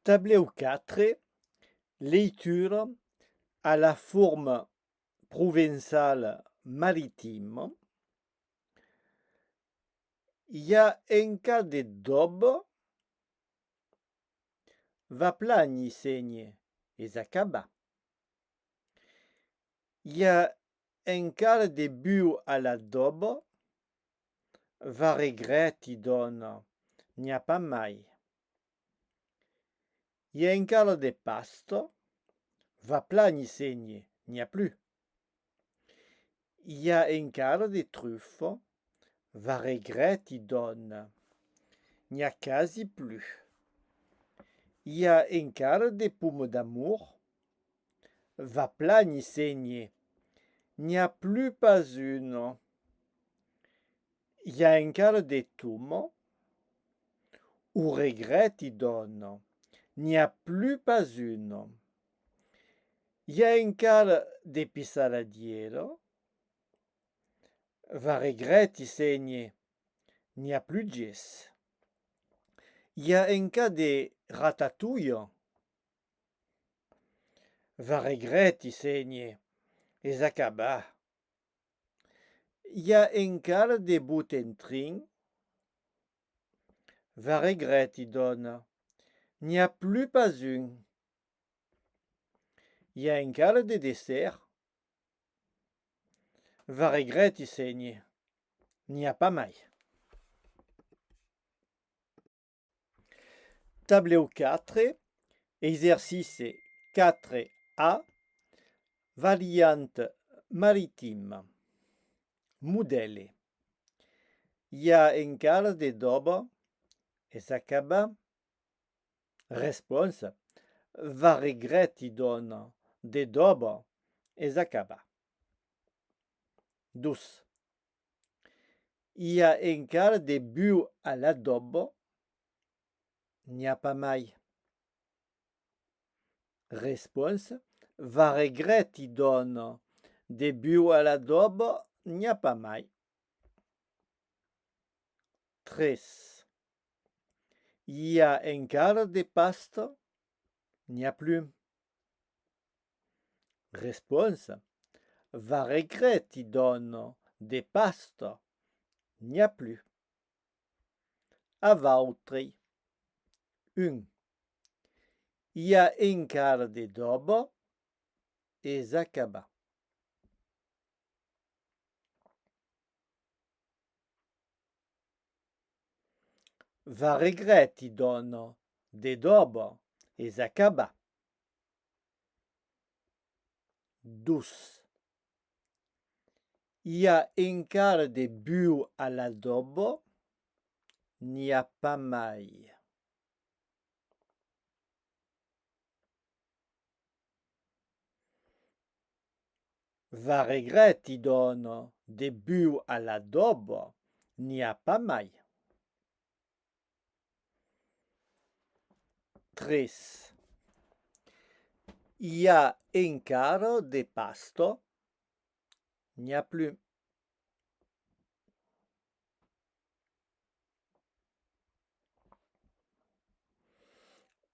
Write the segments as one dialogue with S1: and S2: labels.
S1: Tableau 4, lecture à la forme provençale maritime. Il y a un cas de daube, va plani segne et s'acaba. Il y a un cas de but à la daube, va regretti donne, n'y a pas mai. Il y a un cas de pasto, va plani segne, n'y a plus. Il y a un cas de truffe, va regretti donne, n'y a quasi plus. Il y a un quart de pommes d'amour, va plani segne, n'y a plus pas une. Il y a un quart de tourment, ou regretti donne, n'y a plus pas une. Il y a un quart de pissaladiero, va regretti segne, n'y a plus 10. Il y a un cas de ratatouille, va regretti segne, et s'acaba. Il y a un quart de boutentrin, va regretti donne, n'y a plus pas une. Il y a un quart de dessert, va regretti segne, n'y a pas mai. Tableau 4, exercice 4A, variante maritime. Modèle. Il y a un quart de daube et s'acaba. Réponse. Va regretti donne de daube et s'acaba. 12. Il y a un quart de but à la daube, n'y a pas mai. Réponse. Va regretti donne de but à la daube, n'y a pas mai. 13. Il y a un quart de pasta, n'y a plus. Réponse. Va regretti donne de pasta, n'y a plus. A vautri. 1. Il y a un quart de daube et s'acaba. Va regretti donne de daube et s'acaba. 12. Il y a un quart de but à la daube, n'y a pas mai. Va regretti donne de but à la daube, n'y a pas mai. 13. Il y a un quart de pasto, n'y a plus.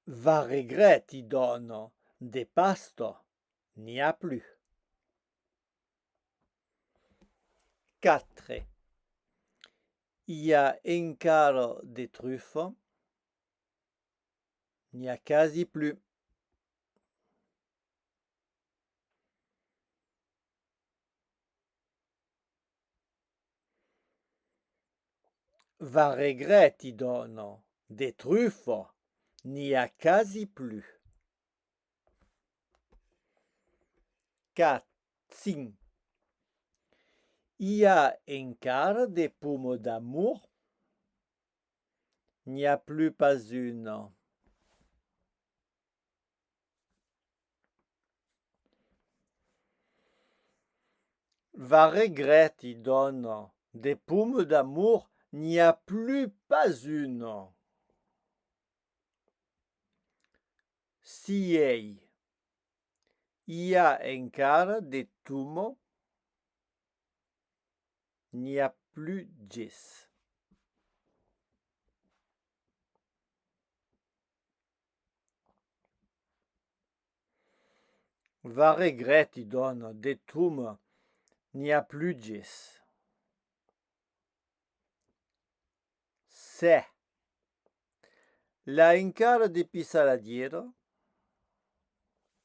S1: Va regretti donne de pasto, n'y a plus. 4. Il y a un quart de truffe, n'y a quasi plus. Va regretti donne de truffe, n'y a quasi plus. 4. 5. Il y a un quart de pommes d'amour, n'y a plus pas une. Va regretti donne des pommes d'amour, n'y a plus pas une. 6. Il y a un quart de tourment, n'y a plus 10. Va regreti don de tum n'y a plus gis. Se. La encara de pisaladiero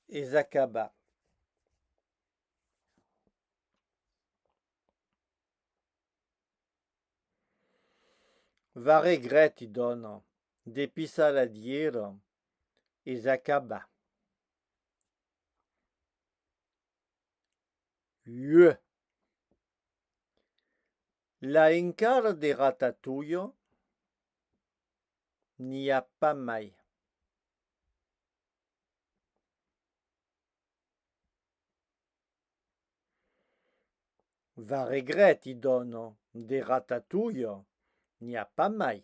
S1: es acaba. Va regreti don de pisaladiero es acaba. Ye. La encara de ratatouille n'y a pas mai. Va regreti don de ratatouille n'y a pas mai.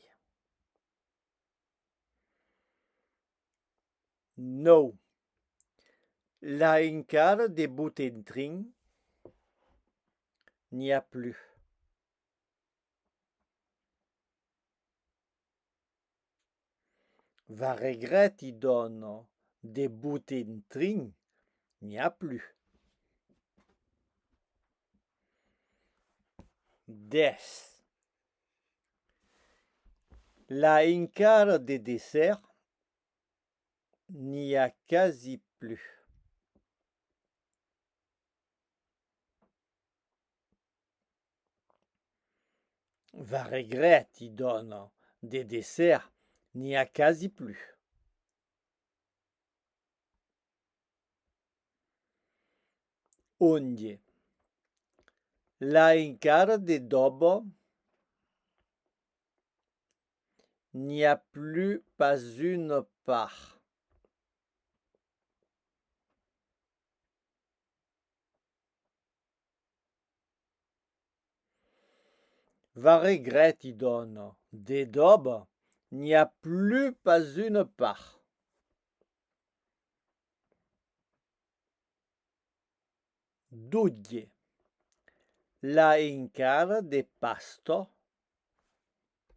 S1: No. La encara de boutentrin n'y a plus. Va regreti don de boutentrin n'y a plus. Des. La encara de dessert n'y a quasi plus. Va regreti don de dessert n'y a quasi plus. Onde. La encara de dobo n'y a plus pas une part. Va regreti don de dobo n'y a plus pas une part. Dugge. La encara de pasto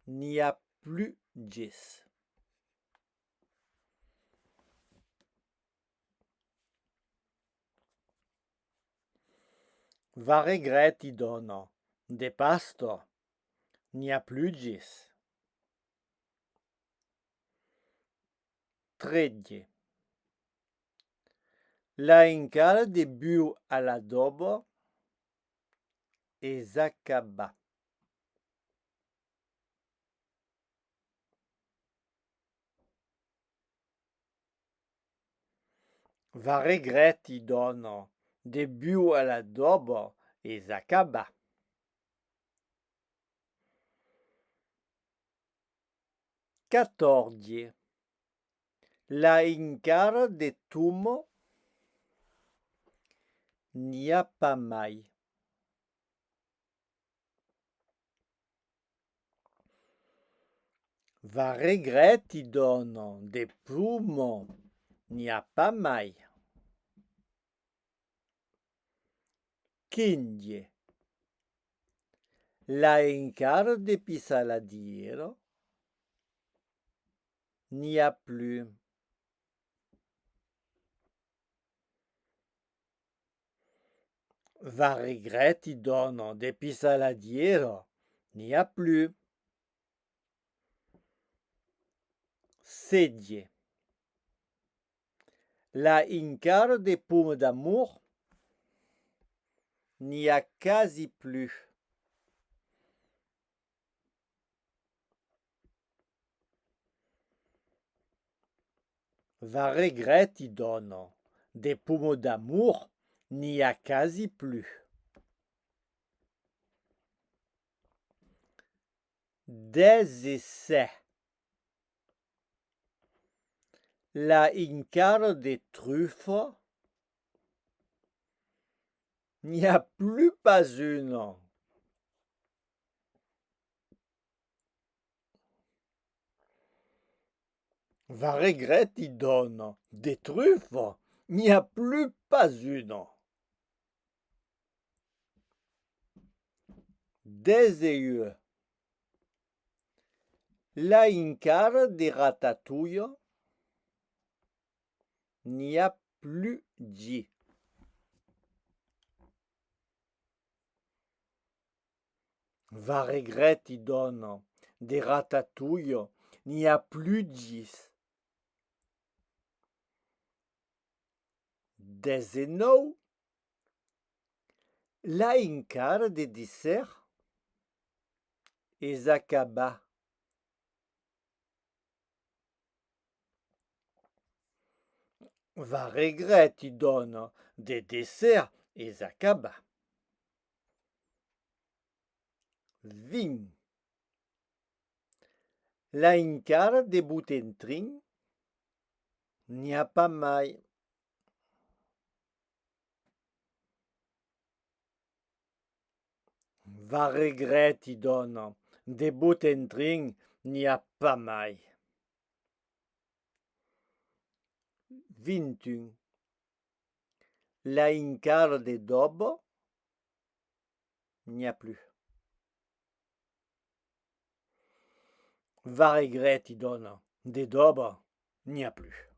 S1: n'y a plus gis. Va regreti don de pasto n'y a plus gis. Tredje. La encara de bu à l'adobo es acaba. Va regreti don de bu à l'adobo es acaba. Catorze. La encara de tumo n'y a pas mai. Va regreti don de plumo n'y a pas mai. Quinze. La encara de pisaladiero n'y a plus. Va regreti don de pisaladiero n'y a plus. Sedie. La encara de pomme d'amour n'y a quasi plus. Va regreti don de pomme d'amour n'y a quasi plus. Dezesse. La encara de truffe n'y a plus pas une. Va regreti don de truffe n'y a plus pas une. Deseieux. La encara de ratatouille n'y a plus dit. Va regret y donne. Des ratatouilles, n'y a plus 10. Des et nou. La encara de dessert. Et acaba. Va regret y donne. Des desserts et acaba. Vin. La encara de boutentrin. N'y a pas mai. Va regret y donne. De boutentrin, n'y a pas mai. 21. La encara de dobo. N'y a plus. Va regret y donne. De dobo, n'y a plus.